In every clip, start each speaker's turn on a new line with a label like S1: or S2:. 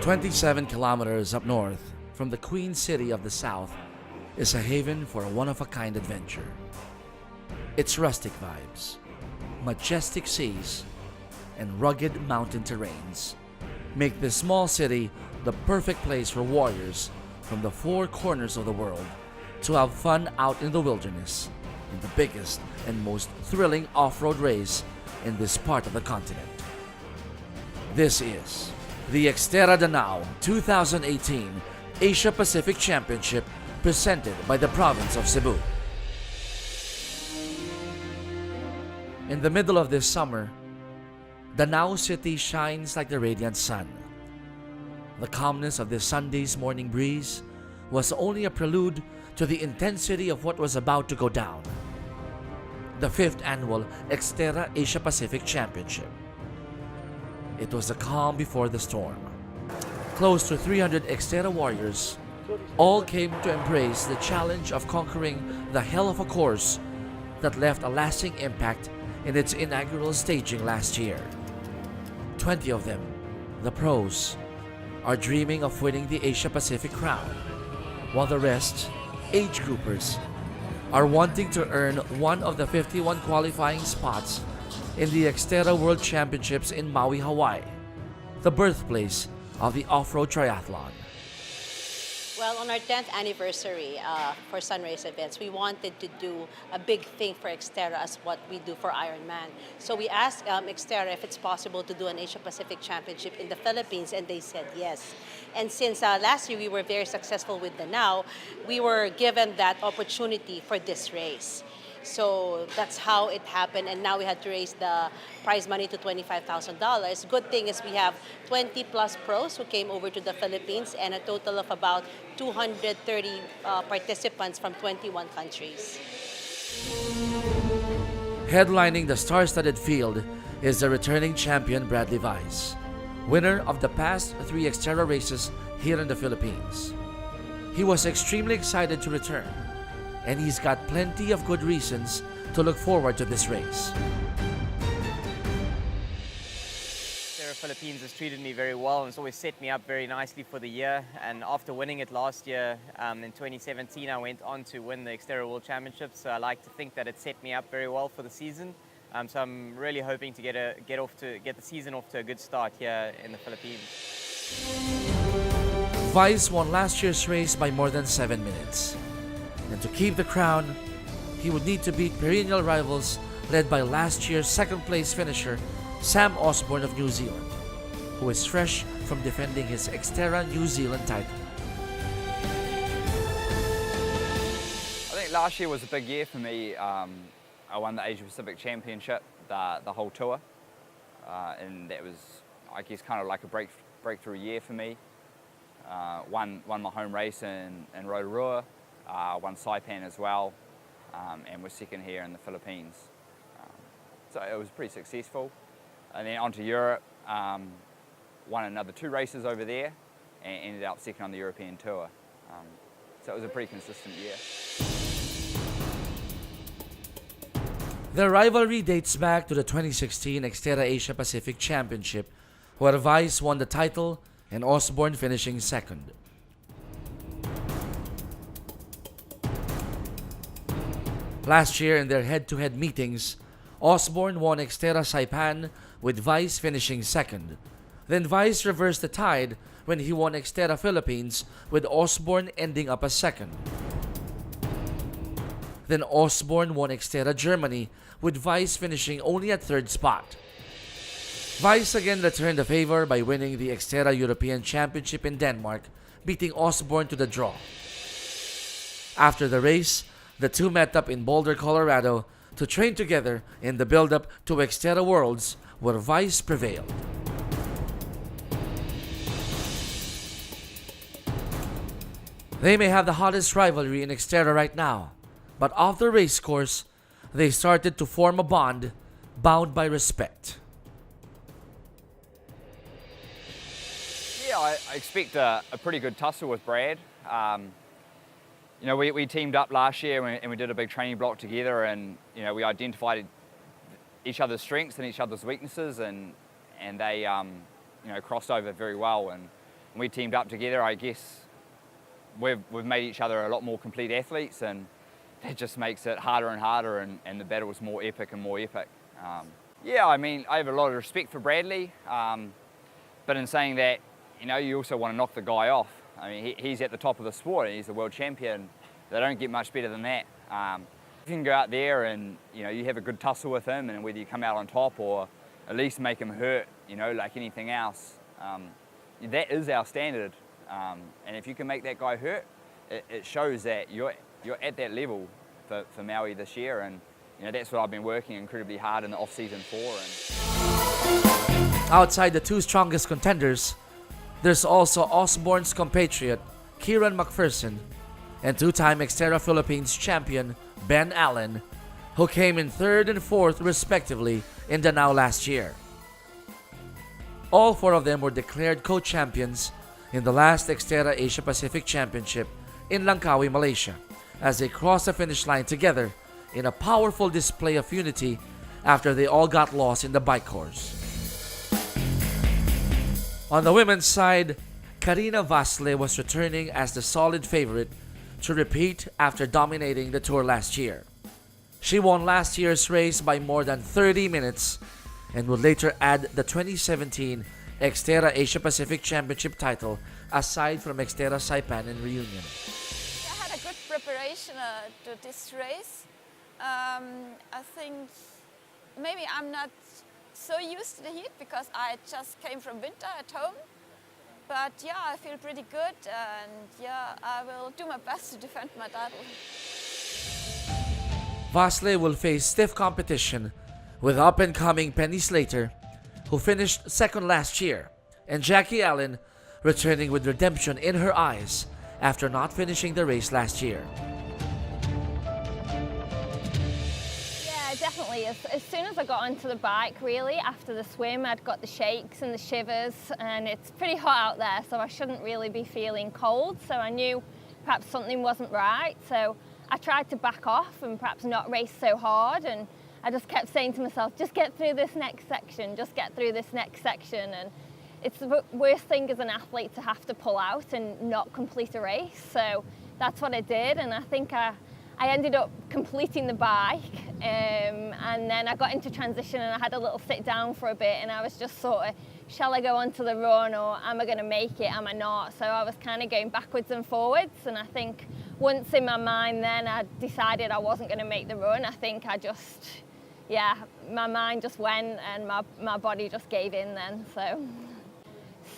S1: 27 kilometers up north from the Queen City of the South is a haven for a one-of-a-kind adventure. Its rustic vibes, majestic seas, and rugged mountain terrains make this small city the perfect place for warriors from the four corners of the world to have fun out in the wilderness in the biggest and most thrilling off-road race in this part of the continent. This is the XTERRA Danao 2018 Asia Pacific Championship presented by the province of Cebu. In the middle of this summer, Danao City shines like the radiant sun. The calmness of this Sunday's morning breeze was only a prelude to the intensity of what was about to go down. The 5th annual XTERRA Asia Pacific Championship. It was the calm before the storm. Close to 300 XTERRA warriors all came to embrace the challenge of conquering the hell of a course that left a lasting impact in its inaugural staging last year. 20 of them, the pros, are dreaming of winning the Asia Pacific crown, while the rest, age groupers, are wanting to earn one of the 51 qualifying spots in the XTERRA World Championships in Maui, Hawaii, the birthplace of the off-road triathlon.
S2: Well, on our 10th anniversary for Sunrace events, we wanted to do a big thing for XTERRA as what we do for Ironman. So we asked XTERRA if it's possible to do an Asia Pacific Championship in the Philippines, and they said yes. And since last year we were very successful with Danao, we were given that opportunity for this race. So that's how it happened, and now we had to raise the prize money to $25,000. Good thing is we have 20 plus pros who came over to the Philippines and a total of about 230 participants from 21 countries.
S1: Headlining the star-studded field is the returning champion Bradley Weiss, winner of the past 3 XTERRA races here in the Philippines. He was extremely excited to return, and he's got plenty of good reasons to look forward to this race.
S3: XTERRA Philippines has treated me very well and it's always set me up very nicely for the year. And after winning it last year in 2017, I went on to win the XTERRA World Championships. So I like to think that it set me up very well for the season. So I'm really hoping to get the season off to a good start here in the Philippines.
S1: Weiss won last year's race by more than 7 minutes. And to keep the crown, he would need to beat perennial rivals led by last year's second-place finisher Sam Osborne of New Zealand, who is fresh from defending his XTERRA New Zealand title.
S4: I think last year was a big year for me. I won the Asia Pacific Championship, the whole tour, and that was, I guess, kind of like a breakthrough year for me. Won my home race in Rotorua. Won Saipan as well, and was second here in the Philippines. So it was pretty successful. And then on to Europe, won another 2 races over there, and ended up second on the European tour. So it was a pretty consistent year.
S1: The rivalry dates back to the 2016 XTERRA Asia Pacific Championship, where Weiss won the title and Osborne finishing second. Last year in their head-to-head meetings, Osborne won XTERRA Saipan with Weiss finishing second. Then Weiss reversed the tide when he won XTERRA Philippines with Osborne ending up as second. Then Osborne won XTERRA Germany with Weiss finishing only at 3rd spot. Weiss again returned the favor by winning the XTERRA European Championship in Denmark, beating Osborne to the draw. After the race, the two met up in Boulder, Colorado to train together in the build-up to XTERRA Worlds, where Weiss prevailed. They may have the hottest rivalry in XTERRA right now, but off the race course, they started to form a bond bound by respect.
S4: Yeah, I expect a pretty good tussle with Brad. You know, we teamed up last year and we did a big training block together, and you know, we identified each other's strengths and each other's weaknesses, and they you know, crossed over very well. And we teamed up together, I guess we've made each other a lot more complete athletes, and that just makes it harder and harder, and the battle is more epic and more epic. Yeah, I mean, I have a lot of respect for Bradley, but in saying that, you know, you also want to knock the guy off. I mean, he's at the top of the sport, and he's the world champion. They don't get much better than that. If you can go out there and, you know, you have a good tussle with him, and whether you come out on top or at least make him hurt, you know, like anything else, that is our standard. And if you can make that guy hurt, it shows that you're at that level for Maui this year, and you know, that's what I've been working incredibly hard in the off-season for.
S1: Outside the two strongest contenders, there's also Osborne's compatriot, Kieran McPherson, and two-time XTERRA Philippines champion, Ben Allen, who came in 3rd and 4th respectively in Danao last year. All 4 of them were declared co-champions in the last XTERRA Asia Pacific Championship in Langkawi, Malaysia, as they crossed the finish line together in a powerful display of unity after they all got lost in the bike course. On the women's side, Karina Vasle was returning as the solid favorite to repeat after dominating the tour last year. She won last year's race by more than 30 minutes and would later add the 2017 XTERRA Asia Pacific Championship title aside from XTERRA Saipan and Reunion.
S5: I had a good preparation to this race. I think maybe I'm not so used to the heat because I just came from winter at home. But yeah, I feel pretty good, and yeah, I will do my best to defend my title.
S1: Vasle will face stiff competition with up-and-coming Penny Slater, who finished 2nd last year, and Jackie Allen returning with redemption in her eyes after not finishing the race last year.
S6: Definitely. As soon as I got onto the bike, really, after the swim, I'd got the shakes and the shivers, and it's pretty hot out there, so I shouldn't really be feeling cold. So I knew perhaps something wasn't right. So I tried to back off and perhaps not race so hard, and I just kept saying to myself, just get through this next section, just get through this next section. And it's the worst thing as an athlete to have to pull out and not complete a race. So that's what I did, and I think I ended up completing the bike, and then I got into transition and I had a little sit down for a bit, and I was just sort of, shall I go on to the run, or am I going to make it, am I not? So I was kind of going backwards and forwards, and I think once in my mind then I decided I wasn't going to make the run. I think I just, yeah, my mind just went and my body just gave in then. So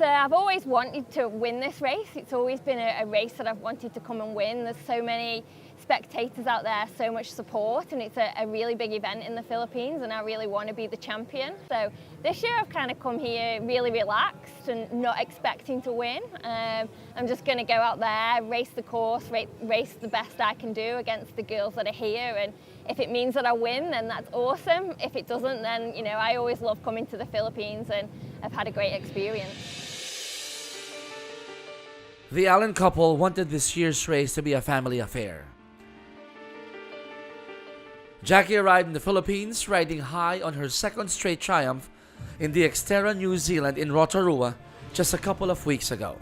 S6: I've always wanted to win this race. It's always been a race that I've wanted to come and win. There's so many spectators out there, so much support, and it's a really big event in the Philippines, and I really want to be the champion. So this year I've kind of come here really relaxed and not expecting to win. I'm just going to go out there, race the course, race the best I can do against the girls that are here, and if it means that I win, then that's awesome. If it doesn't, then, you know, I always love coming to the Philippines, and I've had a great experience.
S1: The Allen couple wanted this year's race to be a family affair. Jackie arrived in the Philippines riding high on her 2nd straight triumph in the XTERRA New Zealand in Rotorua just a couple of weeks ago.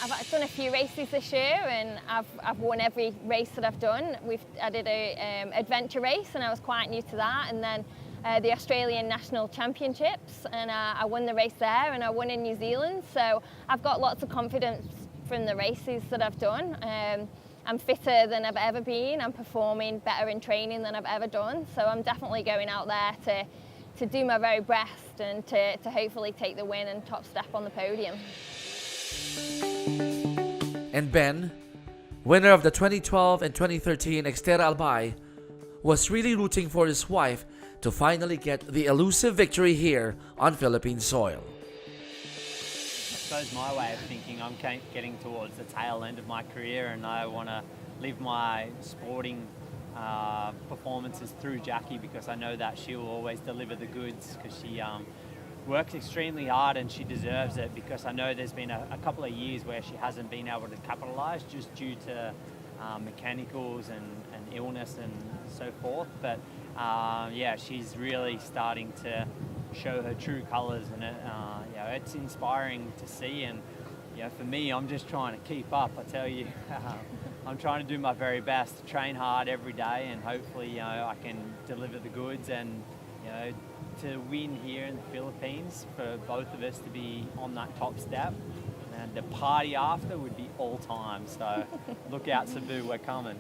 S6: I've done a few races this year, and I've won every race that I've done. I did a adventure race, and I was quite new to that, and then the Australian National Championships, and I won the race there, and I won in New Zealand. So I've got lots of confidence from the races that I've done. I'm fitter than I've ever been. I'm performing better in training than I've ever done. So I'm definitely going out there to do my very best and to hopefully take the win and top step on the podium.
S1: And Ben, winner of the 2012 and 2013 XTERRA Albay, was really rooting for his wife to finally get the elusive victory here on Philippine soil.
S7: I suppose my way of thinking, I'm getting towards the tail end of my career, and I want to live my sporting performances through Jackie, because I know that she will always deliver the goods, because she works extremely hard and she deserves it, because I know there's been a couple of years where she hasn't been able to capitalise just due to mechanicals and illness and so forth. But yeah, she's really starting to show her true colours, and it's inspiring to see. And for me, I'm just trying to keep up. I tell you, I'm trying to do my very best to train hard every day, and hopefully, I can deliver the goods and to win here in the Philippines, for both of us to be on that top step. And the party after would be all time. So look out, Cebu, we're coming.